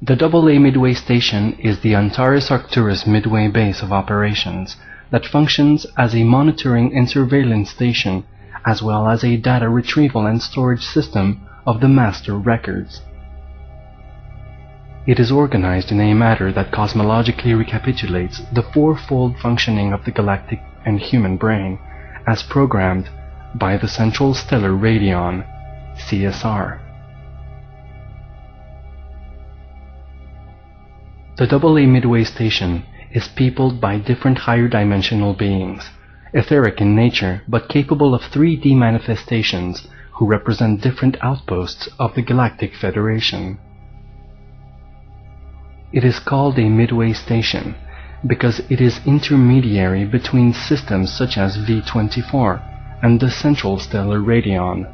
The AA Midway Station is the Antares Arcturus Midway base of operations that functions as a monitoring and surveillance station, as well as a data retrieval and storage system of the master records. It is organized in a manner that cosmologically recapitulates the fourfold functioning of the galactic and human brain, as programmed by the Central Stellar Radion, CSR. The AA Midway Station is peopled by different higher dimensional beings, etheric in nature but capable of 3D manifestations, who represent different outposts of the Galactic Federation. It is called a midway station because it is intermediary between systems such as V24 and the Central Stellar Radion.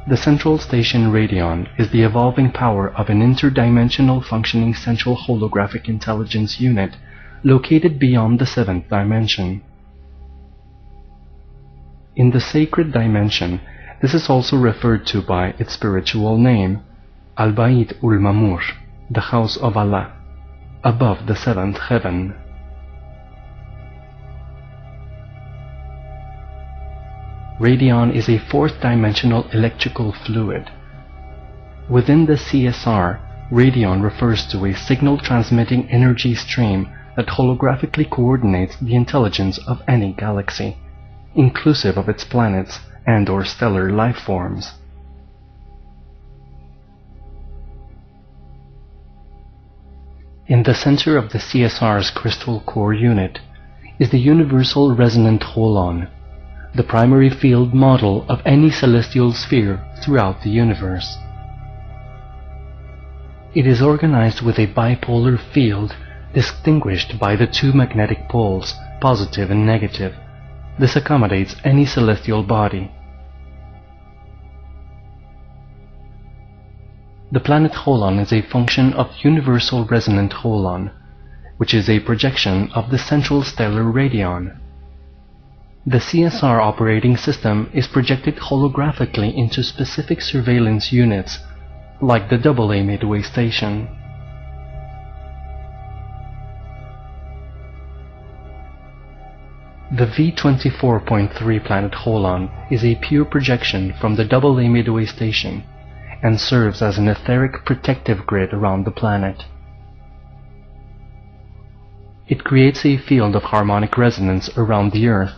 The Central Station Radion is the evolving power of an interdimensional functioning central holographic intelligence unit located beyond the 7th dimension. In the sacred dimension, this is also referred to by its spiritual name, Al-Bayt ul-Mamur, the House of Allah, above the 7th heaven. Radion is a 4th dimensional electrical fluid. Within the CSR, radion refers to a signal transmitting energy stream that holographically coordinates the intelligence of any galaxy, inclusive of its planets and/or stellar life forms. In the center of the CSR's crystal core unit is the universal resonant holon, the primary field model of any celestial sphere throughout the universe. It is organized with a bipolar field distinguished by the 2 magnetic poles, positive and negative. This accommodates any celestial body. The planet holon is a function of universal resonant holon, which is a projection of the Central Stellar Radion. The CSR operating system is projected holographically into specific surveillance units, like the AA Midway Station. The V24.3 planet holon is a pure projection from the AA Midway Station and serves as an etheric protective grid around the planet. It creates a field of harmonic resonance around the Earth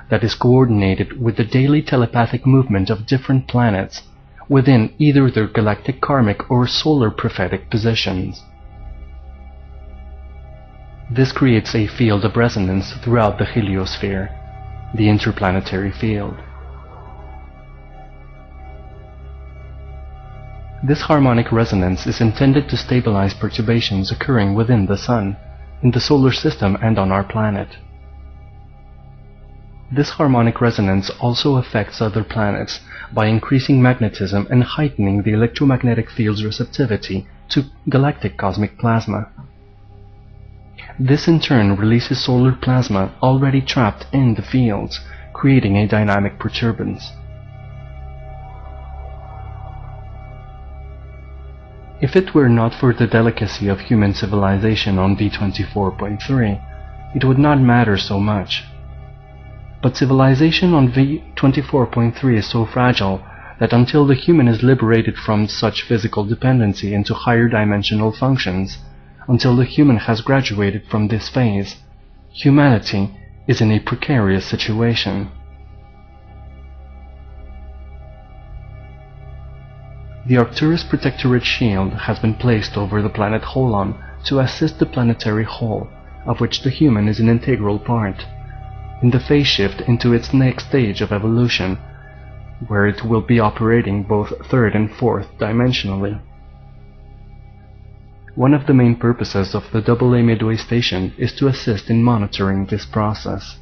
that is coordinated with the daily telepathic movement of different planets within either their galactic karmic or solar prophetic positions. This creates a field of resonance throughout the heliosphere, the interplanetary field. This harmonic resonance is intended to stabilize perturbations occurring within the Sun, in the solar system and on our planet. This harmonic resonance also affects other planets by increasing magnetism and heightening the electromagnetic field's receptivity to galactic cosmic plasma. This in turn releases solar plasma already trapped in the fields, creating a dynamic perturbance. If it were not for the delicacy of human civilization on V24.3, it would not matter so much. But civilization on V24.3 is so fragile that until the human is liberated from such physical dependency into higher dimensional functions, until the human has graduated from this phase, humanity is in a precarious situation. The Arcturus Protectorate Shield has been placed over the planet Holon to assist the planetary whole, of which the human is an integral part, in the phase shift into its next stage of evolution, where it will be operating both 3rd and 4th dimensionally. One of the main purposes of the AA Midway Station is to assist in monitoring this process.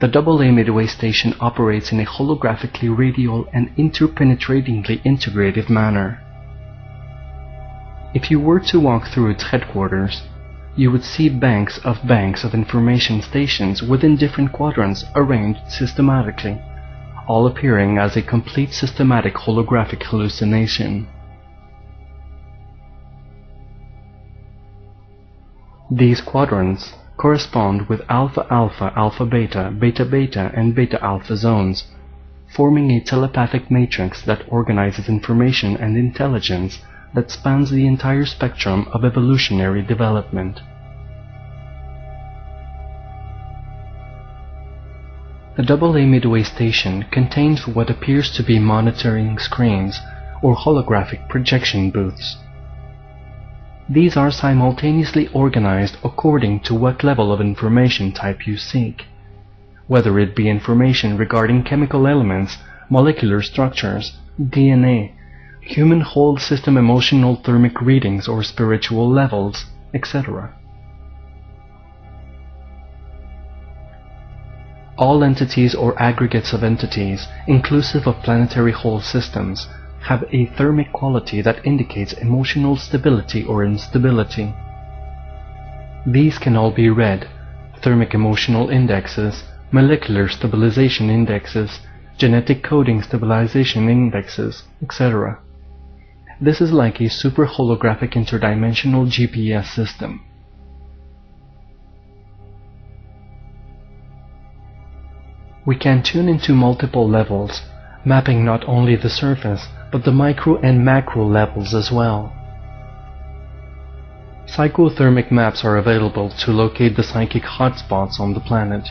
The AA Midway Station operates in a holographically radial and interpenetratingly integrative manner. If you were to walk through its headquarters, you would see banks of information stations within different quadrants arranged systematically, all appearing as a complete systematic holographic hallucination. These quadrants correspond with alpha alpha, alpha beta, beta beta, and beta alpha zones, forming a telepathic matrix that organizes information and intelligence that spans the entire spectrum of evolutionary development. The AA midway station contains what appears to be monitoring screens or holographic projection booths. These are simultaneously organized according to what level of information type you seek, whether it be information regarding chemical elements, molecular structures, DNA, human whole system emotional thermic readings or spiritual levels, etc. All entities or aggregates of entities, inclusive of planetary whole systems, have a thermic quality that indicates emotional stability or instability. These can all be read: thermic emotional indexes, molecular stabilization indexes, genetic coding stabilization indexes, etc. This is like a super holographic interdimensional GPS system. We can tune into multiple levels, mapping not only the surface, but the micro and macro levels as well. Psychothermic maps are available to locate the psychic hotspots on the planet.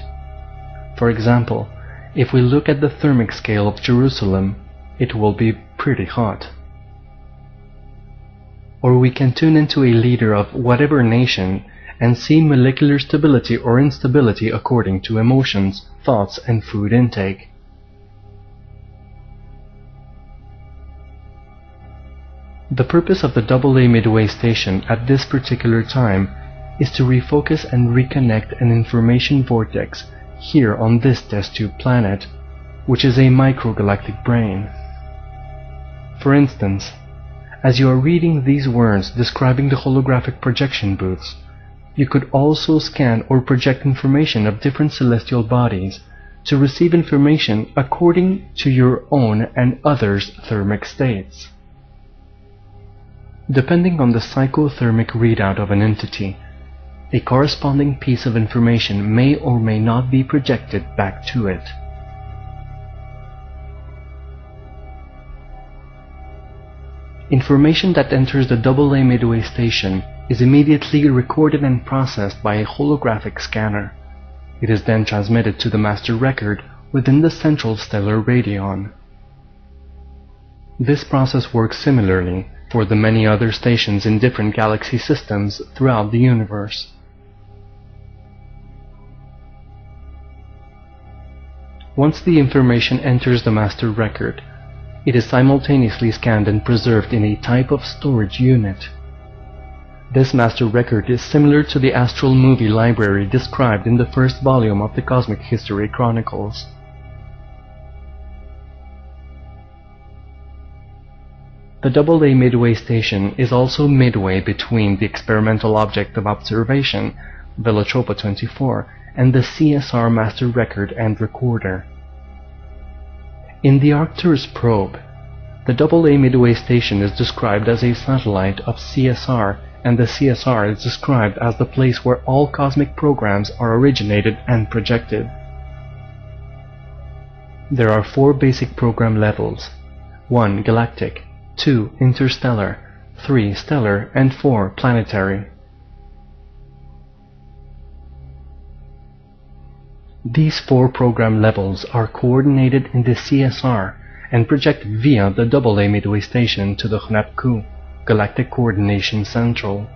For example, if we look at the thermic scale of Jerusalem, it will be pretty hot. Or we can tune into a leader of whatever nation and see molecular stability or instability according to emotions, thoughts, and food intake. The purpose of the AA midway station at this particular time is to refocus and reconnect an information vortex here on this test tube planet, which is a microgalactic brain. For instance, as you are reading these words describing the holographic projection booths, you could also scan or project information of different celestial bodies to receive information according to your own and others' thermic states. Depending on the psychothermic readout of an entity, a corresponding piece of information may or may not be projected back to it. Information that enters the AA midway station is immediately recorded and processed by a holographic scanner. It is then transmitted to the master record within the central stellar radion. This process works similarly for the many other stations in different galaxy systems throughout the universe. Once the information enters the master record, it is simultaneously scanned and preserved in a type of storage unit. This master record is similar to the astral movie library described in the first volume of the Cosmic History Chronicles. The AA midway station is also midway between the experimental object of observation, Velotropa 24, and the CSR master record and recorder. In the Arcturus probe, the AA midway station is described as a satellite of CSR, and the CSR is described as the place where all cosmic programs are originated and projected. There are 4 basic program levels: 1. Galactic, 2. Interstellar, 3. Stellar, and 4. Planetary. These 4 program levels are coordinated in the CSR and project via the AA midway station to the HNAP-Q, Galactic Coordination Central.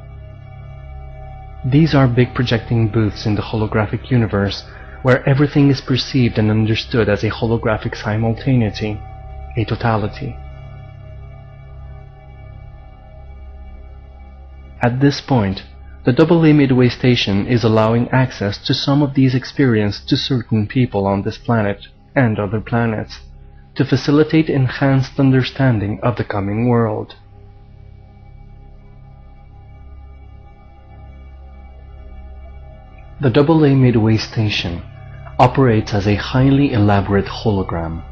These are big projecting booths in the holographic universe where everything is perceived and understood as a holographic simultaneity, a totality. At this point, the AA midway station is allowing access to some of these experiences to certain people on this planet and other planets, to facilitate enhanced understanding of the coming world. The AA Midway Station operates as a highly elaborate hologram,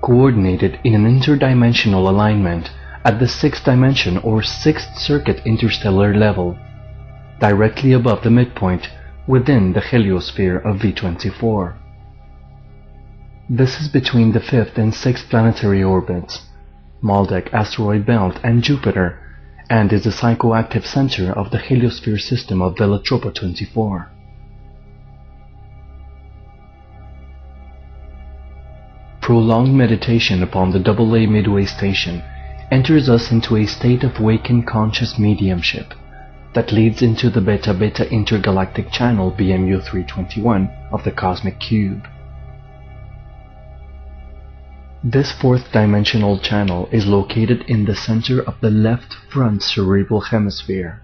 coordinated in an interdimensional alignment at the 6th dimension or 6th circuit interstellar level, directly above the midpoint within the heliosphere of V24. This is between the 5th and 6th planetary orbits, Maldek asteroid belt and Jupiter, and is the psychoactive center of the heliosphere system of Velatropa 24. Prolonged meditation upon the AA Midway Station enters us into a state of wakened conscious mediumship that leads into the Beta-Beta intergalactic channel BMU 321 of the Cosmic Cube. This 4th dimensional channel is located in the center of the left front cerebral hemisphere.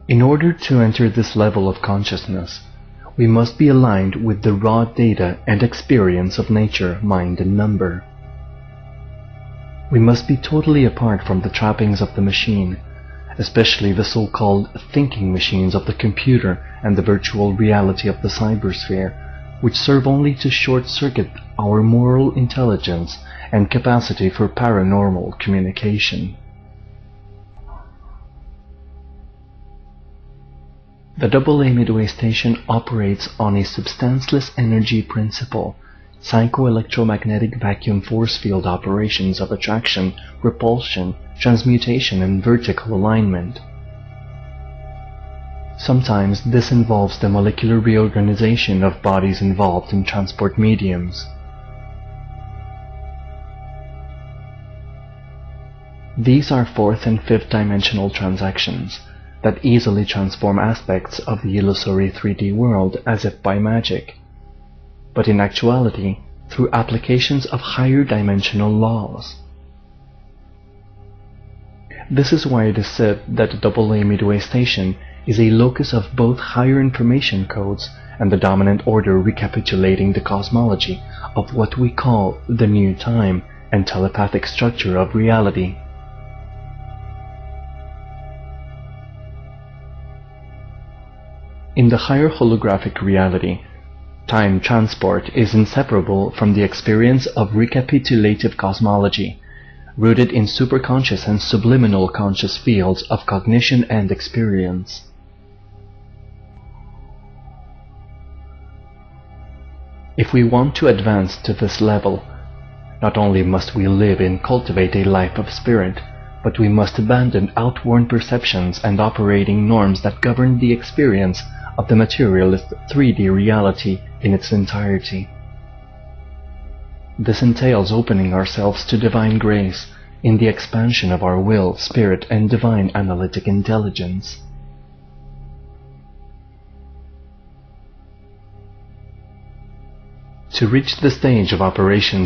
In order to enter this level of consciousness, we must be aligned with the raw data and experience of nature, mind, and number. We must be totally apart from the trappings of the machine, especially the so-called thinking machines of the computer and the virtual reality of the cybersphere, which serve only to short-circuit our moral intelligence and capacity for paranormal communication. The AA Midway Station operates on a substanceless energy principle, psychoelectromagnetic vacuum force field operations of attraction, repulsion, transmutation, and vertical alignment. Sometimes this involves the molecular reorganization of bodies involved in transport mediums. These are 4th and 5th dimensional transactions that easily transform aspects of the illusory 3D world as if by magic, but in actuality through applications of higher dimensional laws. This is why it is said that the AA Midway Station is a locus of both higher information codes and the dominant order recapitulating the cosmology of what we call the new time and telepathic structure of reality. In the higher holographic reality, time transport is inseparable from the experience of recapitulative cosmology, rooted in superconscious and subliminal conscious fields of cognition and experience. If we want to advance to this level, not only must we live and cultivate a life of spirit, but we must abandon outworn perceptions and operating norms that govern the experience of the materialist 3D reality in its entirety. This entails opening ourselves to divine grace in the expansion of our will, spirit, and divine analytic intelligence. To reach the stage of operation